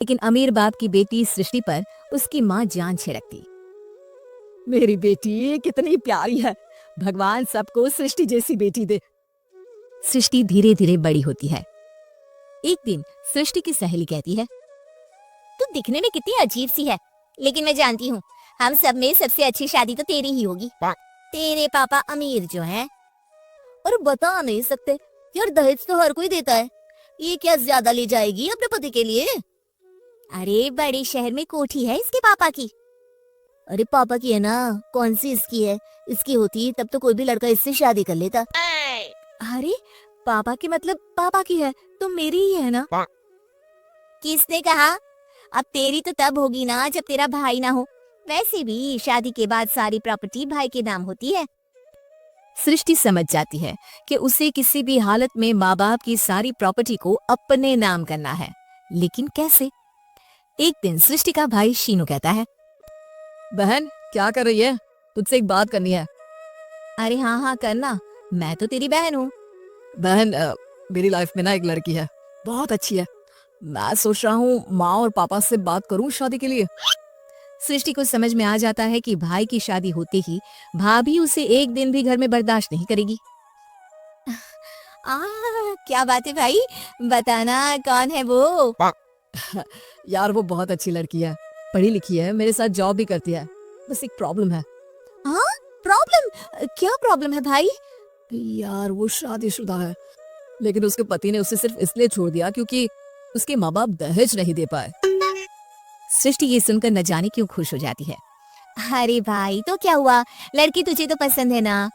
लेकिन अमीर बाप की बेटी सृष्टि पर उसकी माँ जान छिड़कती। मेरी बेटी कितनी प्यारी है, भगवान सबको सृष्टि जैसी बेटी दे। सृष्टि धीरे धीरे बड़ी होती है। एक दिन सृष्टि की सहेली कहती है, तू दिखने में कितनी अजीब सी है, लेकिन मैं जानती हूँ हम सब में सबसे अच्छी शादी तो तेरी ही होगी। तेरे पापा अमीर जो हैं। और बता नहीं सकते यार, दहेज तो हर कोई देता है, ये क्या ज्यादा ले जाएगी अपने पति के लिए? अरे बड़े शहर में कोठी है इसके पापा की। अरे पापा की है ना, कौन सी इसकी है? इसकी होती तब तो कोई भी लड़का इससे शादी कर लेता। अरे पापा की मतलब पापा की है तो मेरी ही है ना। किसने कहा? अब तेरी तो तब होगी ना जब तेरा भाई ना हो। वैसे भी शादी के बाद सारी प्रॉपर्टी भाई के नाम होती है। सृष्टि समझ जाती है कि उसे किसी भी हालत में माँ बाप की सारी प्रॉपर्टी को अपने नाम करना है, लेकिन कैसे? एक दिन सृष्टि का भाई शीनू कहता है, बहन क्या कर रही है? तुझसे एक बात करनी है। अरे हाँ हाँ करना, मैं तो तेरी बहन हूँ। बहन मेरी लाइफ में ना एक लड़की है, बहुत अच्छी है। मैं सोच रहा हूँ माँ और पापा से बात करूँ शादी के लिए। सृष्टि को समझ में आ जाता है कि भाई की शादी होते ही भाभी उसे एक दिन भी घर में बर्दाश्त नहीं करेगी। क्या बात है भाई, बताना कौन है वो? यार वो बहुत अच्छी लड़की है, पढ़ी लिखी है, मेरे साथ जॉब भी करती है। बस एक प्रॉब्लम है। हाँ प्रॉब्लम? क्या प्रॉब्लम है भाई? यार वो शादीशुदा है, लेकिन उसके पति ने उसे सिर्फ इसलिए छोड़ दिया क्योंकि उसके माँ बाप दहेज नहीं दे पाए। सृष्टि ये सुनकर न जाने क्यों खुश हो जाती है। अरे भाई तो क्या हुआ, लड़की तुझे तो पसंद है ना?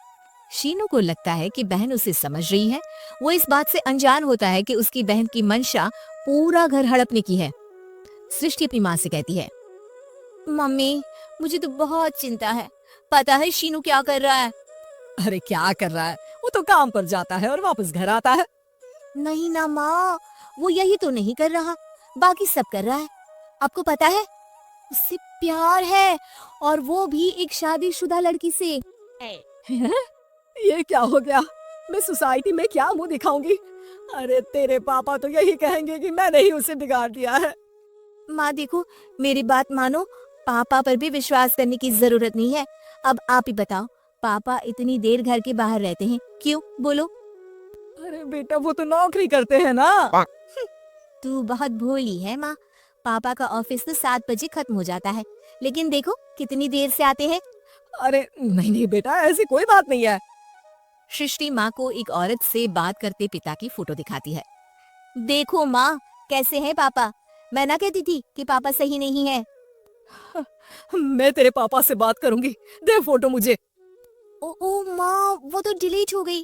शीनू को लगता है कि बहन उसे समझ रही है। वो इस बात से अनजान होता है कि उसकी बहन की मंशा पूरा घर हड़पने की है। सृष्टि अपनी माँ से कहती है, मम्मी मुझे तो बहुत चिंता है, पता है शीनू क्या कर रहा है? अरे क्या कर रहा है, वो तो काम पर जाता है और वापस घर आता है। नहीं ना माँ, वो यही तो नहीं कर रहा, बाकी सब कर रहा है। आपको पता है उससे प्यार है, और वो भी एक शादीशुदा लड़की से। ये क्या हो गया? मैं सोसाइटी में क्या मुंह दिखाऊंगी? अरे तेरे पापा तो यही कहेंगे कि मैंने ही उसे बिगाड़ दिया है। माँ देखो, मेरी बात मानो, पापा पर भी विश्वास करने की जरूरत नहीं है। अब आप ही बताओ, पापा इतनी देर घर के बाहर रहते हैं क्यों, बोलो? अरे बेटा वो तो नौकरी करते हैं ना। तू बहुत भोली है माँ, पापा का ऑफिस तो 7 बजे खत्म हो जाता है, लेकिन देखो कितनी देर से आते हैं। अरे नहीं नहीं बेटा, ऐसी कोई बात नहीं है। सृष्टि माँ को एक औरत से बात करते पिता की फोटो दिखाती है। देखो माँ कैसे हैं पापा, मैं ना कहती थी कि पापा सही नहीं है। मैं तेरे पापा से बात करूंगी, दे फोटो मुझे। ओ माँ, वो तो डिलीट हो गई।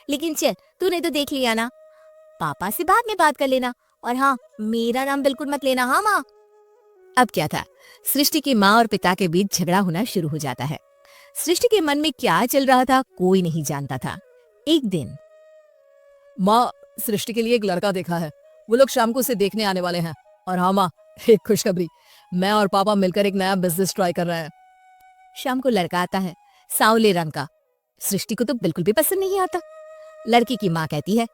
लेकिन चल, तूने तो देख लिया ना, पापा से बाद में बात कर लेना। और हाँ, मेरा नाम बिल्कुल मत लेना, हाँ माँ। अब क्या था, सृष्टि की माँ और पिता के बीच झगड़ा होना शुरू हो जाता है। सृष्टि के मन में क्या चल रहा था कोई नहीं जानता था। एक दिन, माँ सृष्टि के लिए एक लड़का देखा है, वो लोग शाम को उसे देखने आने वाले हैं। और हाँ माँ, एक खुशखबरी, मैं और पापा मिलकर एक नया बिजनेस ट्राई कर रहे हैं। शाम को लड़का आता है, सांवले रंग का। सृष्टि को तो बिल्कुल भी पसंद नहीं आता। लड़की की माँ कहती है,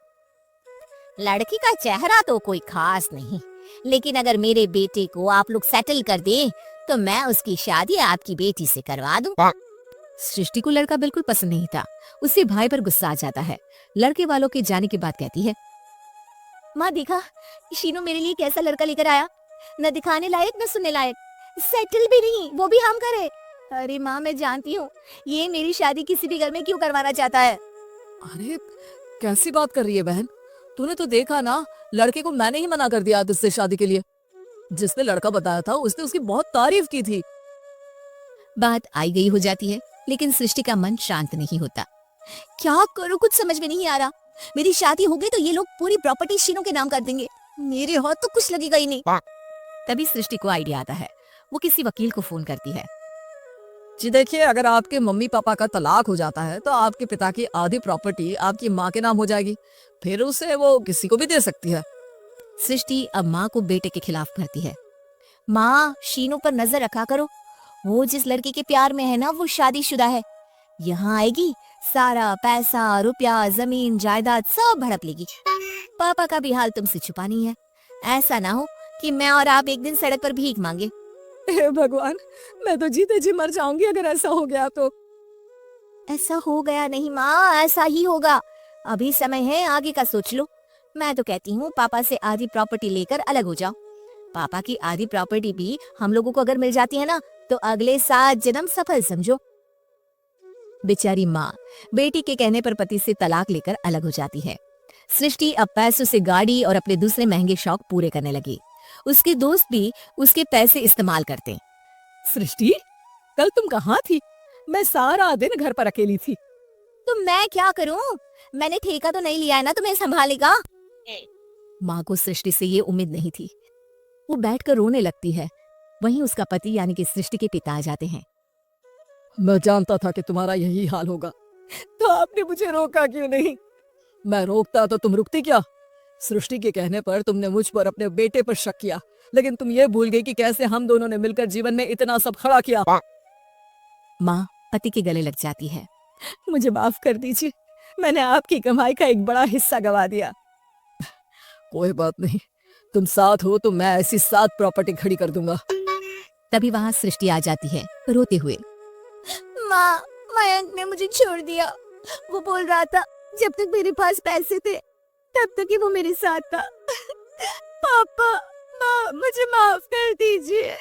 लड़की का चेहरा तो कोई खास नहीं, लेकिन अगर मेरे बेटे को आप लोग सेटल कर दें तो मैं उसकी शादी आपकी बेटी से करवा दूं। सृष्टि को लड़का बिल्कुल पसंद नहीं था। उससे भाई पर गुस्सा आ जाता है। लड़के वालों के जाने के बाद कहती है, माँ देखा, शीनू मेरे लिए कैसा लड़का लेकर आया, न दिखाने लायक न सुनने लायक, सेटल भी नहीं, वो भी हम करे। अरे माँ मैं जानती हूँ ये मेरी शादी किसी भी घर में क्यों करवाना चाहता है। अरे कैसी बात कर रही है बहन, तूने तो देखा ना, लड़के को मैंने ही मना कर दिया तुझसे शादी के लिए। जिसने लड़का बताया था उसने उसकी बहुत तारीफ की थी। बात आई गई हो जाती है, लेकिन सृष्टि का मन शांत नहीं होता। क्या करूँ कुछ समझ में नहीं आ रहा। मेरी शादी हो गई तो ये लोग पूरी प्रॉपर्टी शीनू के नाम कर देंगे, मेरे हाथ तो कुछ लगेगा ही नहीं। तभी सृष्टि को आइडिया आता है। वो किसी वकील को फोन करती है। जी देखिए, अगर आपके मम्मी पापा का तलाक हो जाता है तो आपके पिता की आधी प्रॉपर्टी आपकी माँ के नाम हो जाएगी, फिर उसे वो किसी को भी दे सकती है। सृष्टि अब माँ को बेटे के खिलाफ करती है। माँ शीनू पर नजर रखा करो, वो जिस लड़के के प्यार में है ना वो शादीशुदा है। यहाँ आएगी, सारा पैसा रुपया जमीन जायदाद सब भड़प लेगी। पापा का भी हाल तुमसे छुपा नहीं है। ऐसा ना हो कि मैं और आप एक दिन सड़क पर भीख मांगे। हे भगवान, मैं तो जीते जी मर जाऊंगी अगर ऐसा हो गया तो। ऐसा हो गया नहीं माँ, ऐसा ही होगा। अभी समय है, आगे का सोच लो। मैं तो कहती हूँ पापा से आधी प्रॉपर्टी लेकर अलग हो जाओ। पापा की आधी प्रॉपर्टी भी हम लोगों को अगर मिल जाती है ना, तो अगले 7 जन्म सफल समझो। बेचारी माँ बेटी के कहने पर पति से तलाक लेकर अलग हो जाती है। सृष्टि अब पैसों से गाड़ी और अपने दूसरे महंगे शौक पूरे करने लगी। उसके दोस्त भी उसके पैसे इस्तेमाल करते। सृष्टि, कल तुम कहाँ थी? मैं सारा दिन घर पर अकेली थी। तो मैं क्या करूँ? मैंने ठेका तो नहीं लिया है ना तुम्हें संभालेगा। माँ को सृष्टि से ये उम्मीद नहीं थी। वो बैठकर रोने लगती है। वहीं उसका पति यानी कि सृष्टि के पिता आ जाते हैं। मैं जानता था कि तुम्हारा यही हाल होगा, तो आपने मुझे रोका क्यों नहीं? मैं रोकता तो तुम रुकती क्या? सृष्टि के कहने पर तुमने मुझ पर, अपने बेटे पर शक किया, लेकिन तुम ये भूल गई कि कैसे हम दोनों ने मिलकर जीवन में इतना सब खड़ा किया। माँ पति के गले लग जाती है। मुझे माफ कर दीजिए, मैंने आपकी कमाई का एक बड़ा हिस्सा गवा दिया। कोई बात नहीं, तुम साथ हो तो मैं ऐसी 7 प्रॉपर्टी खड़ी कर दूंगा। तभी वहाँ सृष्टि आ जाती है रोते हुए। माँ, मयंक ने मुझे छोड़ दिया। वो बोल रहा था जब तक मेरे पास पैसे थे तब तक ही वो मेरे साथ था। पापा, माँ, मुझे माफ कर दीजिए।